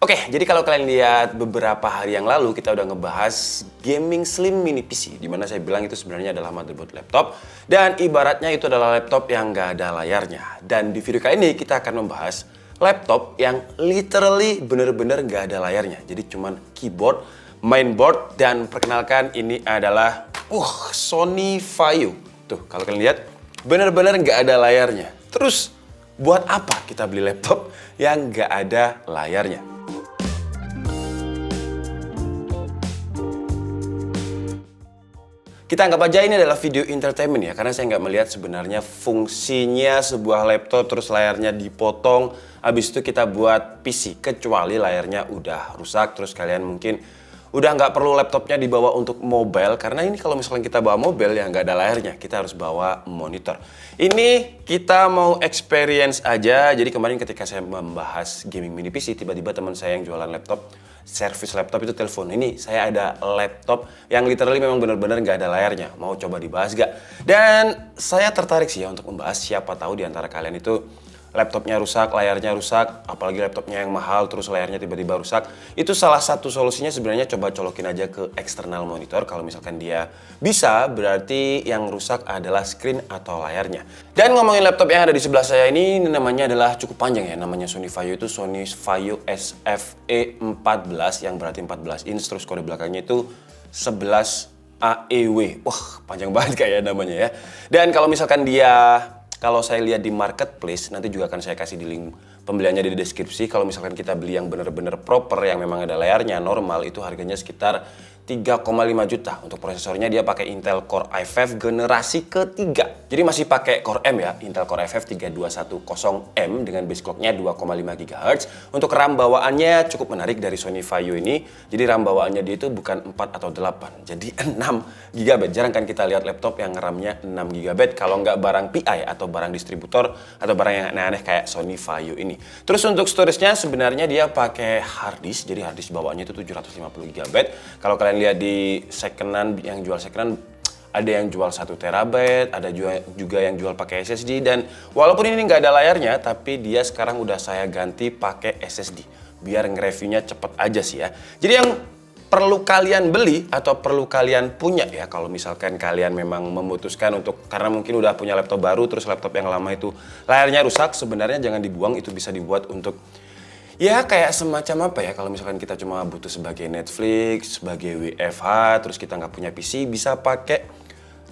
Oke, jadi kalau kalian lihat beberapa hari yang lalu kita udah ngebahas gaming slim mini PC, dimana saya bilang itu sebenarnya adalah motherboard laptop dan ibaratnya itu adalah laptop yang nggak ada layarnya. Dan di video kali ini kita akan membahas laptop yang literally bener-bener nggak ada layarnya. Jadi cuman keyboard, mainboard, dan perkenalkan ini adalah Sony Vaio. Tuh, kalau kalian lihat bener-bener nggak ada layarnya. Terus buat apa kita beli laptop yang nggak ada layarnya? Kita anggap aja ini adalah video entertainment ya, karena saya nggak melihat sebenarnya fungsinya sebuah laptop terus layarnya dipotong, habis itu kita buat PC, kecuali layarnya udah rusak, terus kalian mungkin udah nggak perlu laptopnya dibawa untuk mobile, karena ini kalau misalnya kita bawa mobile ya nggak ada layarnya, kita harus bawa monitor. Ini kita mau experience aja, jadi kemarin ketika saya membahas gaming mini PC, tiba-tiba teman saya yang jualan laptop, servis laptop itu telepon, ini saya ada laptop yang literally memang benar-benar nggak ada layarnya, mau coba dibahas gak? Dan saya tertarik sih ya untuk membahas, siapa tahu di antara kalian itu laptopnya rusak, layarnya rusak, apalagi laptopnya yang mahal terus layarnya tiba-tiba rusak. Itu salah satu solusinya sebenarnya coba colokin aja ke external monitor. Kalau misalkan dia bisa, berarti yang rusak adalah screen atau layarnya. Dan ngomongin laptop yang ada di sebelah saya ini namanya adalah cukup panjang ya, namanya Sony Vaio, itu Sony Vaio SFE14 yang berarti 14 inch, terus kode belakangnya itu 11 AEW. Wah, panjang banget kayak namanya ya. Dan kalau misalkan kalau saya lihat di marketplace, nanti juga akan saya kasih di link pembeliannya di deskripsi. Kalau misalkan kita beli yang bener-bener proper, yang memang ada layarnya, normal, itu harganya sekitar 3,5 juta. Untuk prosesornya dia pakai Intel Core i5 generasi ketiga. Jadi masih pakai Core M ya, Intel Core i5 3210M dengan base clocknya 2,5 GHz. Untuk RAM bawaannya cukup menarik dari Sony Vaio ini. Jadi RAM bawaannya dia itu bukan 4 atau 8, jadi 6 GB. Jarang kan kita lihat laptop yang RAM-nya 6 GB kalau nggak barang PI atau barang distributor atau barang yang aneh-aneh kayak Sony Vaio ini. Terus untuk storage-nya sebenarnya dia pakai hard disk. Jadi hard disk bawaannya itu 750 GB. Kalau kalian lihat di secondan, yang jual secondan ada yang jual 1 TB, ada juga yang jual pakai SSD, dan walaupun ini nggak ada layarnya, tapi dia sekarang udah saya ganti pakai SSD biar nge-reviewnya cepet aja sih ya. Jadi yang perlu kalian beli atau perlu kalian punya ya, kalau misalkan kalian memang memutuskan untuk, karena mungkin udah punya laptop baru terus laptop yang lama itu layarnya rusak, sebenarnya jangan dibuang, itu bisa dibuat untuk ya kayak semacam apa ya, kalau misalkan kita cuma butuh sebagai Netflix, sebagai WFH, terus kita nggak punya PC, bisa pakai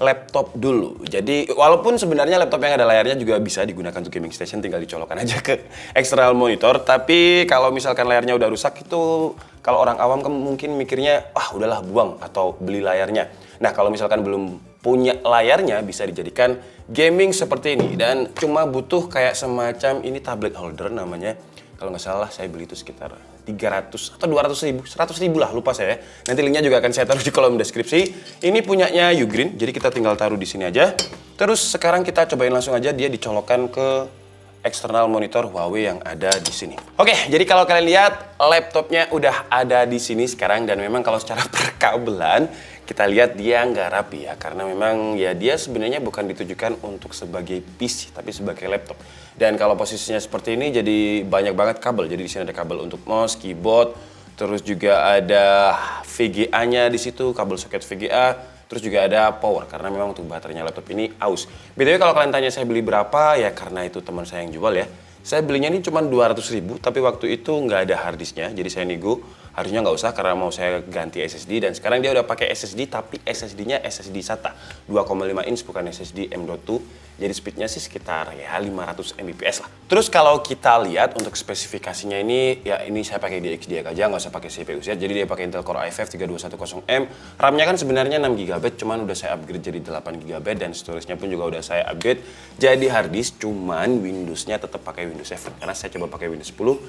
laptop dulu. Jadi walaupun sebenarnya laptop yang ada layarnya juga bisa digunakan untuk gaming station, tinggal dicolokkan aja ke external monitor. Tapi kalau misalkan layarnya udah rusak itu, kalau orang awam kan mungkin mikirnya, udahlah buang atau beli layarnya. Nah kalau misalkan belum punya layarnya, bisa dijadikan gaming seperti ini. Dan cuma butuh kayak semacam ini tablet holder namanya. Kalau nggak salah saya beli itu sekitar 300 atau 200 ribu, 100 ribu lah, lupa saya. Nanti linknya juga akan saya taruh di kolom deskripsi. Ini punyanya Ugreen, jadi kita tinggal taruh di sini aja. Terus sekarang kita cobain langsung aja dia dicolokkan ke eksternal monitor Huawei yang ada di sini. Oke, jadi kalau kalian lihat laptopnya udah ada di sini sekarang, dan memang kalau secara perkabelan kita lihat dia nggak rapi ya, karena memang ya dia sebenarnya bukan ditujukan untuk sebagai PC tapi sebagai laptop. Dan kalau posisinya seperti ini jadi banyak banget kabel. Jadi di sini ada kabel untuk mouse, keyboard, terus juga ada VGA-nya di situ, kabel soket VGA. Terus juga ada power, karena memang untuk baterainya laptop ini aus. BTW kalau kalian tanya saya beli berapa, ya karena itu teman saya yang jual ya. Saya belinya ini cuma 200 ribu, tapi waktu itu nggak ada hard disknya, jadi saya nego. Harusnya nggak usah karena mau saya ganti SSD, dan sekarang dia udah pakai SSD, tapi SSD-nya SSD SATA 2,5 inch bukan SSD M.2. Jadi speednya sih sekitar ya 500 Mbps lah. Terus kalau kita lihat untuk spesifikasinya ini, ya ini saya pakai DXDX aja, nggak usah pakai CPU set. Jadi dia pakai Intel Core i5 3210M. RAM-nya kan sebenarnya 6 GB, cuman udah saya upgrade jadi 8 GB, dan storage-nya pun juga udah saya upgrade jadi hard disk, cuman Windows-nya tetap pakai Windows 7 karena saya coba pakai Windows 10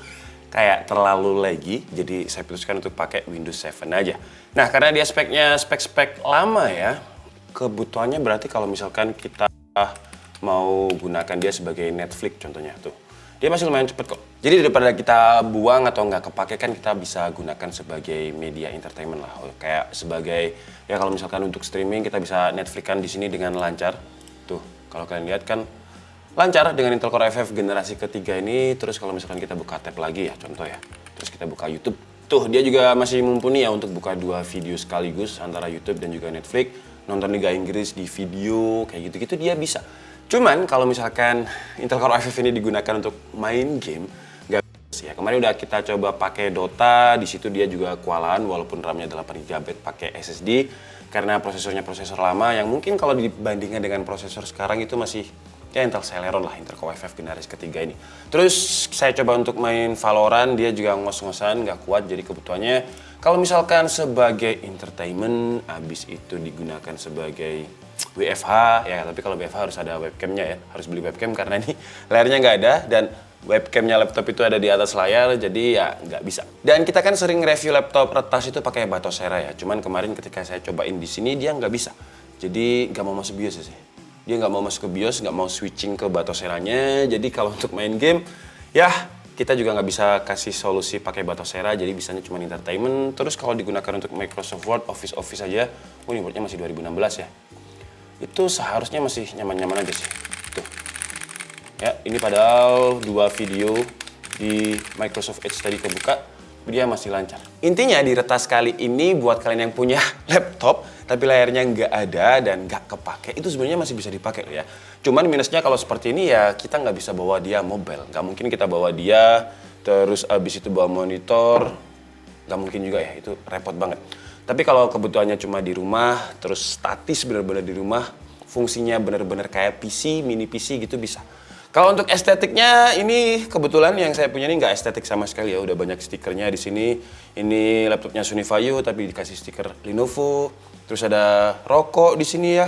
kayak terlalu laggy, jadi saya putuskan untuk pakai Windows 7 aja. Nah, karena dia speknya spek-spek lama ya, kebutuhannya berarti kalau misalkan kita mau gunakan dia sebagai Netflix contohnya tuh, dia masih lumayan cepet kok. Jadi daripada kita buang atau nggak kepake, kan kita bisa gunakan sebagai media entertainment lah, kayak sebagai ya kalau misalkan untuk streaming kita bisa Netflix kan di sini dengan lancar. Tuh kalau kalian lihat kan lancar dengan Intel Core i5 generasi ketiga ini. Terus kalau misalkan kita buka tab lagi ya, contoh ya, Terus kita buka YouTube. Tuh, dia juga masih mumpuni ya untuk buka 2 video sekaligus antara YouTube dan juga Netflix. Nonton Liga Inggris di video, kayak gitu-gitu dia bisa. Cuman kalau misalkan Intel Core i5 ini digunakan untuk main game, nggak bisa ya. Kemarin udah kita coba pakai Dota, di situ dia juga kewalahan walaupun RAM-nya 8 GB pakai SSD karena prosesornya prosesor lama yang mungkin kalau dibandingkan dengan prosesor sekarang itu masih ya Intel Celeron lah, Intel Core i5 generasi ketiga ini. Terus saya coba untuk main Valorant, dia juga ngos-ngosan, nggak kuat. Jadi kebutuhannya kalau misalkan sebagai entertainment, habis itu digunakan sebagai WFH ya, tapi kalau WFH harus ada webcamnya ya, harus beli webcam karena ini layarnya nggak ada dan webcamnya laptop itu ada di atas layar, jadi ya nggak bisa. Dan kita kan sering review laptop retas itu pakai Batocera ya, cuman kemarin ketika saya cobain di sini dia nggak bisa, jadi nggak mau masuk BIOS sih. Dia nggak mau masuk ke BIOS, nggak mau switching ke Batoceranya. Jadi kalau untuk main game, ya kita juga nggak bisa kasih solusi pakai Batocera. Jadi bisanya cuma entertainment. Terus kalau digunakan untuk Microsoft Word, Office aja, ini Wordnya masih 2016 ya. Itu seharusnya masih nyaman-nyaman aja sih. Tuh. Ya, ini padahal 2 video di Microsoft Edge tadi kebuka, dia masih lancar. Intinya di retas kali ini buat kalian yang punya laptop tapi layarnya nggak ada dan nggak kepake, itu sebenarnya masih bisa dipakai ya. Cuman minusnya kalau seperti ini ya kita nggak bisa bawa dia mobile. Nggak mungkin kita bawa dia terus abis itu bawa monitor, nggak mungkin juga ya, itu repot banget. Tapi kalau kebutuhannya cuma di rumah, terus statis bener-bener di rumah, fungsinya bener-bener kayak PC, mini PC gitu bisa. Kalau untuk estetiknya ini kebetulan yang saya punya ini nggak estetik sama sekali ya, udah banyak stikernya di sini. Ini laptopnya Sony Vaio tapi dikasih stiker Lenovo. Terus ada rokok di sini ya.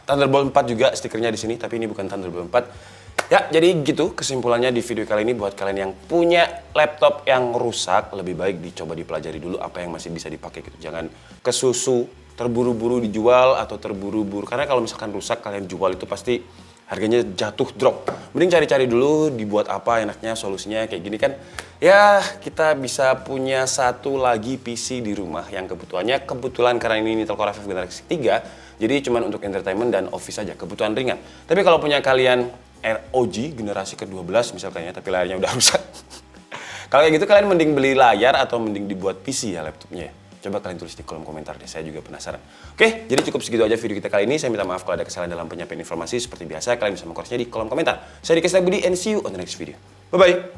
Thunderbolt 4 juga stikernya di sini, tapi ini bukan Thunderbolt 4. Ya, jadi gitu kesimpulannya di video kali ini buat kalian yang punya laptop yang rusak, lebih baik dicoba dipelajari dulu apa yang masih bisa dipakai gitu. Jangan kesusu, terburu-buru dijual atau terburu-buru. Karena kalau misalkan rusak kalian jual itu pasti harganya jatuh drop. Mending cari-cari dulu dibuat apa enaknya solusinya kayak gini kan. Ya kita bisa punya satu lagi PC di rumah yang kebetulan karena ini Intel Core i5 generasi 3. Jadi cuman untuk entertainment dan office aja, kebutuhan ringan. Tapi kalau punya kalian ROG generasi ke-12 misalkan ya, tapi layarnya udah rusak. Kalau kayak gitu kalian mending beli layar atau mending dibuat PC ya laptopnya ya. Coba kalian tulis di kolom komentar deh, saya juga penasaran. Oke, jadi cukup segitu aja video kita kali ini. Saya minta maaf kalau ada kesalahan dalam penyampaian informasi. Seperti biasa, kalian bisa mengkoreksinya di kolom komentar. Saya Diki Budi and see you on the next video. Bye-bye!